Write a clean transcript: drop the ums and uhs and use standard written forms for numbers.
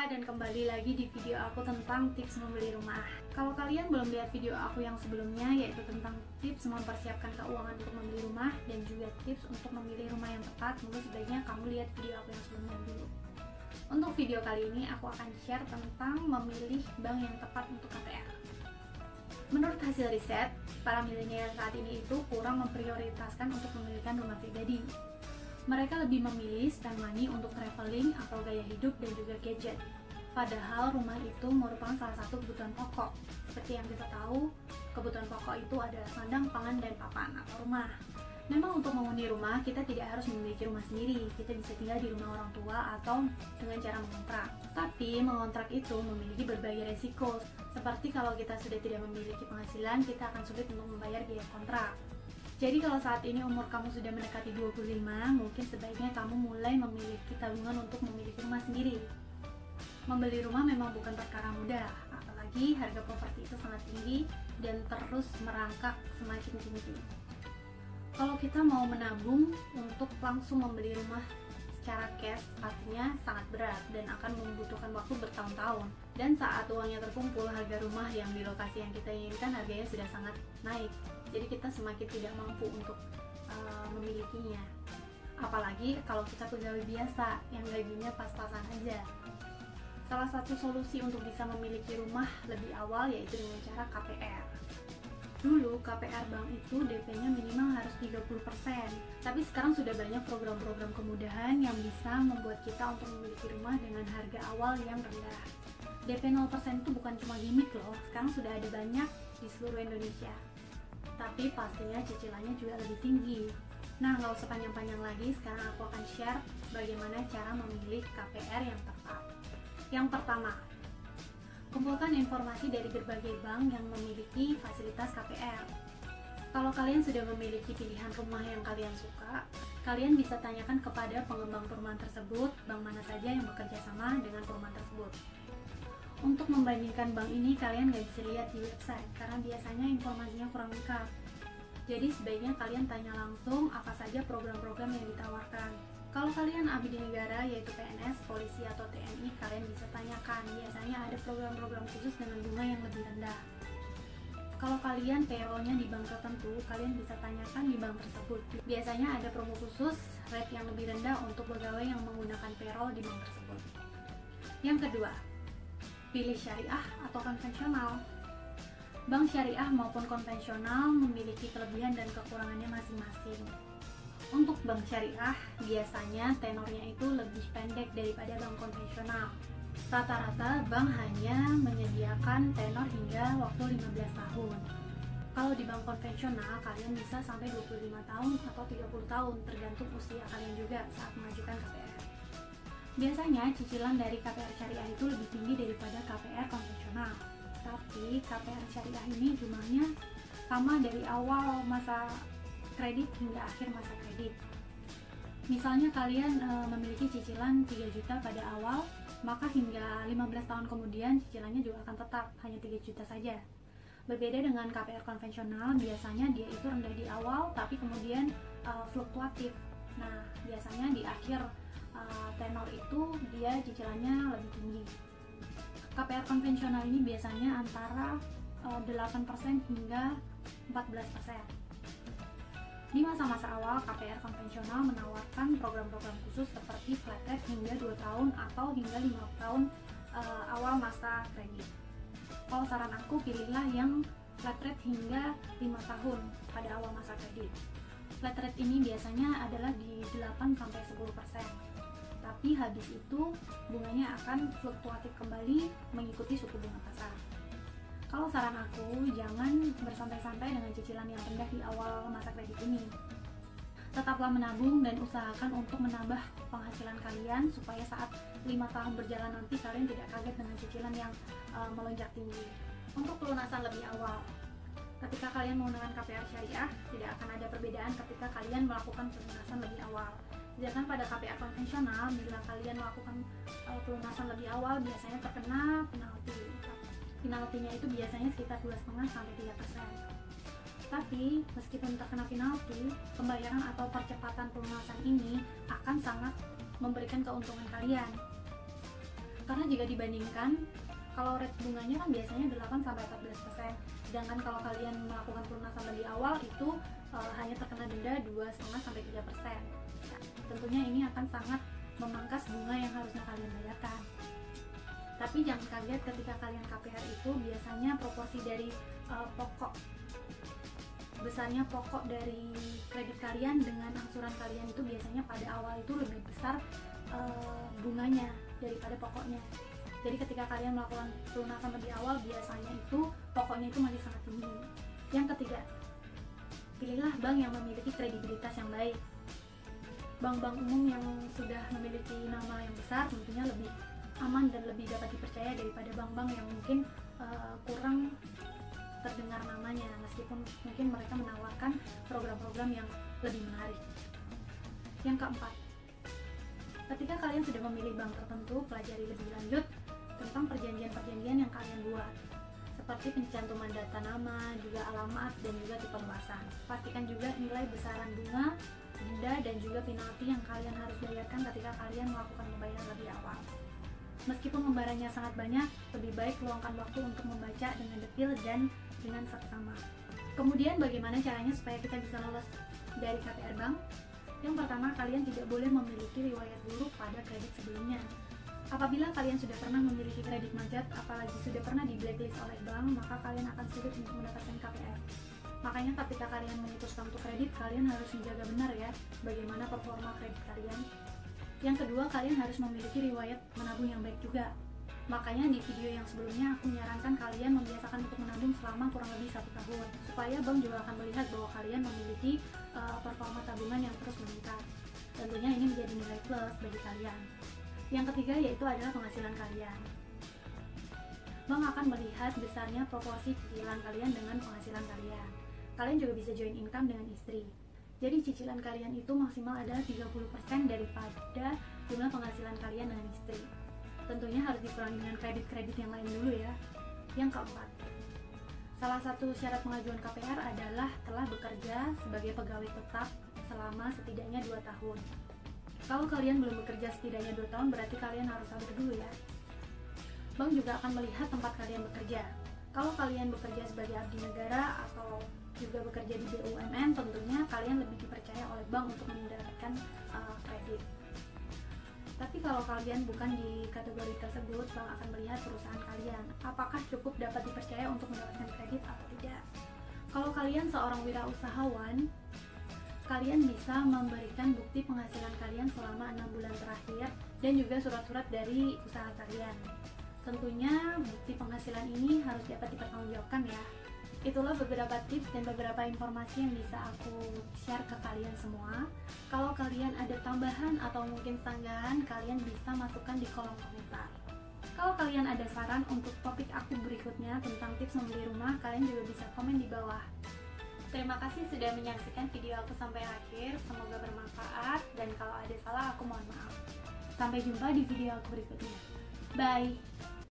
dan kembali lagi di video aku tentang tips membeli rumah. Kalau kalian belum lihat video aku yang sebelumnya, yaitu tentang tips mempersiapkan keuangan untuk membeli rumah dan juga tips untuk memilih rumah yang tepat, maka sebaiknya kamu lihat video aku yang sebelumnya dulu. Untuk video kali ini aku akan share tentang memilih bank yang tepat untuk KPR. Menurut hasil riset, para milenial saat ini itu kurang memprioritaskan untuk memiliki rumah pribadi. Mereka lebih memilih spend money untuk traveling atau gaya hidup dan juga gadget. Padahal rumah itu merupakan salah satu kebutuhan pokok. Seperti yang kita tahu, kebutuhan pokok itu adalah sandang, pangan, dan papan atau rumah. Memang untuk menghuni rumah, kita tidak harus memiliki rumah sendiri. Kita bisa tinggal di rumah orang tua atau dengan cara mengontrak. Tapi mengontrak itu memiliki berbagai resiko. Seperti kalau kita sudah tidak memiliki penghasilan, kita akan sulit untuk membayar biaya kontrak. Jadi kalau saat ini umur kamu sudah mendekati 25, mungkin sebaiknya kamu mulai memiliki tabungan untuk memiliki rumah sendiri. Membeli rumah memang bukan perkara mudah, apalagi harga properti itu sangat tinggi dan terus merangkak semakin tinggi. Kalau kita mau menabung untuk langsung membeli rumah secara cash, pastinya sangat berat dan akan membutuhkan waktu bertahun-tahun. Dan saat uangnya terkumpul, harga rumah yang di lokasi yang kita inginkan harganya sudah sangat naik. Jadi kita semakin tidak mampu untuk memilikinya. Apalagi kalau kita pegawai biasa yang gajinya pas-pasan aja. Salah satu solusi untuk bisa memiliki rumah lebih awal yaitu dengan cara KPR. Dulu KPR bank itu DP-nya minimal harus 30%. Tapi sekarang sudah banyak program-program kemudahan yang bisa membuat kita untuk memiliki rumah dengan harga awal yang rendah. DP 0% itu bukan cuma gimmick loh, sekarang sudah ada banyak di seluruh Indonesia. Tapi pastinya cicilannya juga lebih tinggi. Nah, nggak usah panjang-panjang lagi, sekarang aku akan share bagaimana cara memilih KPR yang tepat. Yang pertama, kumpulkan informasi dari berbagai bank yang memiliki fasilitas KPR. Kalau kalian sudah memiliki pilihan rumah yang kalian suka, kalian bisa tanyakan kepada pengembang perumahan tersebut, bank mana saja yang bekerja sama dengan perumahan tersebut. Untuk membandingkan bank ini, kalian nggak bisa lihat di website karena biasanya informasinya kurang lengkap. Jadi sebaiknya kalian tanya langsung apa saja program-program yang ditawarkan. Kalau kalian abdi negara yaitu PNS, polisi atau TNI, kalian bisa tanyakan. Biasanya ada program-program khusus dengan bunga yang lebih rendah. Kalau kalian payroll-nya di bank tertentu, kalian bisa tanyakan di bank tersebut. Biasanya ada promo khusus, rate yang lebih rendah untuk pegawai yang menggunakan payroll di bank tersebut. Yang kedua, pilih syariah atau konvensional. Bank syariah maupun konvensional memiliki kelebihan dan kekurangannya masing-masing. Untuk bank syariah, biasanya tenornya itu lebih pendek daripada bank konvensional. Rata-rata bank hanya menyediakan tenor hingga waktu 15 tahun. Kalau di bank konvensional, kalian bisa sampai 25 tahun atau 30 tahun, tergantung usia kalian juga saat mengajukan KPR. Biasanya cicilan dari KPR syariah itu lebih tinggi daripada KPR konvensional. Tapi KPR syariah ini jumlahnya sama dari awal masa kredit hingga akhir masa kredit. Misalnya kalian memiliki cicilan 3 juta pada awal, maka hingga 15 tahun kemudian cicilannya juga akan tetap hanya 3 juta saja. Berbeda dengan KPR konvensional, biasanya dia itu rendah di awal tapi kemudian fluktuatif. Nah, biasanya di akhir tenor itu dia cicilannya lebih tinggi. KPR konvensional ini biasanya antara 8% hingga 14%. Di masa-masa awal, KPR konvensional menawarkan program-program khusus seperti flat rate hingga 2 tahun atau hingga 5 tahun awal masa kredit. Kalau saran aku, pilihlah yang flat rate hingga 5 tahun pada awal masa kredit. Flat rate ini biasanya adalah di 8-10%. Tapi habis itu bunganya akan fluktuatif kembali mengikuti suku bunga pasar. Kalau saran aku, jangan bersantai-santai dengan cicilan yang rendah di awal masa kredit ini. Tetaplah menabung dan usahakan untuk menambah penghasilan kalian supaya saat 5 tahun berjalan nanti kalian tidak kaget dengan cicilan yang melonjak tinggi. Untuk pelunasan lebih awal, ketika kalian menggunakan KPR syariah, tidak akan ada perbedaan ketika kalian melakukan pelunasan lebih awal. Sedangkan pada KPR konvensional, bila kalian melakukan pelunasan lebih awal, biasanya terkena penalti. Penaltinya itu biasanya sekitar 2,5-3%. Tapi meskipun terkena penalti, pembayaran atau percepatan pelunasan ini akan sangat memberikan keuntungan kalian. Karena jika dibandingkan, kalau rate bunganya kan biasanya 8-14%, sedangkan kalau kalian melakukan pelunasan lebih awal itu hanya terkena denda 2,5-3%. Nah, tentunya ini akan sangat memangkas bunga yang harusnya kalian bayarkan. Tapi jangan kaget ketika kalian KPR itu biasanya proporsi dari besarnya pokok dari kredit kalian dengan angsuran kalian itu biasanya pada awal itu lebih besar bunganya daripada pokoknya. Jadi ketika kalian melakukan pelunasan lebih awal, biasanya itu pokoknya itu masih sangat tinggi. Yang ketiga, pilihlah bank yang memiliki kredibilitas yang baik. Bank-bank umum yang sudah memiliki nama yang besar tentunya lebih aman dan lebih dapat dipercaya daripada bank-bank yang mungkin kurang terdengar namanya, meskipun mungkin mereka menawarkan program-program yang lebih menarik. Yang keempat, ketika kalian sudah memilih bank tertentu, pelajari lebih lanjut tentang perjanjian-perjanjian yang kalian buat, seperti pencantuman data nama, juga alamat, dan juga tipe luasan. Pastikan juga nilai besaran bunga, denda, dan juga penalti yang kalian harus bayarkan ketika kalian melakukan pembayaran lebih awal. Meskipun lembarannya sangat banyak, lebih baik luangkan waktu untuk membaca dengan detail dan dengan seksama. Kemudian bagaimana caranya supaya kita bisa lolos dari KPR Bank? Yang pertama, kalian tidak boleh memiliki riwayat buruk pada kredit sebelumnya. Apabila kalian sudah pernah memiliki kredit macet, apalagi sudah pernah di blacklist oleh bank, maka kalian akan sulit untuk mendapatkan KPR. Makanya ketika kalian memutuskan untuk kredit, kalian harus menjaga benar ya bagaimana performa kredit kalian. Yang kedua, kalian harus memiliki riwayat menabung yang baik juga. Makanya di video yang sebelumnya aku menyarankan kalian membiasakan untuk menabung selama kurang lebih 1 tahun, supaya bank juga akan melihat bahwa kalian memiliki performa tabungan yang terus meningkat. Tentunya ini menjadi nilai plus bagi kalian. Yang ketiga yaitu adalah penghasilan kalian. Bank akan melihat besarnya proporsi cicilan kalian dengan penghasilan kalian. Kalian juga bisa join income dengan istri. Jadi cicilan kalian itu maksimal adalah 30% daripada jumlah penghasilan kalian dengan istri. Tentunya harus dikurangi dengan kredit-kredit yang lain dulu ya. Yang keempat, salah satu syarat pengajuan KPR adalah telah bekerja sebagai pegawai tetap selama setidaknya 2 tahun. Kalau kalian belum bekerja setidaknya 2 tahun, berarti kalian harus sabar dulu ya. Bank juga akan melihat tempat kalian bekerja. Kalau kalian bekerja sebagai abdi negara atau juga bekerja di BUMN, tentunya kalian lebih dipercaya oleh bank untuk mendapatkan kredit. Tapi kalau kalian bukan di kategori tersebut, bank akan melihat perusahaan kalian apakah cukup dapat dipercaya untuk mendapatkan kredit atau tidak. Kalau kalian seorang wirausahawan, kalian bisa memberikan bukti penghasilan kalian selama 6 bulan terakhir dan juga surat-surat dari usaha kalian. Tentunya bukti penghasilan ini harus dapat dipertanggungjawabkan ya. Itulah beberapa tips dan beberapa informasi yang bisa aku share ke kalian semua. Kalau kalian ada tambahan atau mungkin sanggahan, kalian bisa masukkan di kolom komentar. Kalau kalian ada saran untuk topik aku berikutnya tentang tips membeli rumah, kalian juga bisa komen di bawah. Terima kasih sudah menyaksikan video aku sampai akhir, semoga bermanfaat, dan kalau ada salah aku mohon maaf. Sampai jumpa di video aku berikutnya. Bye!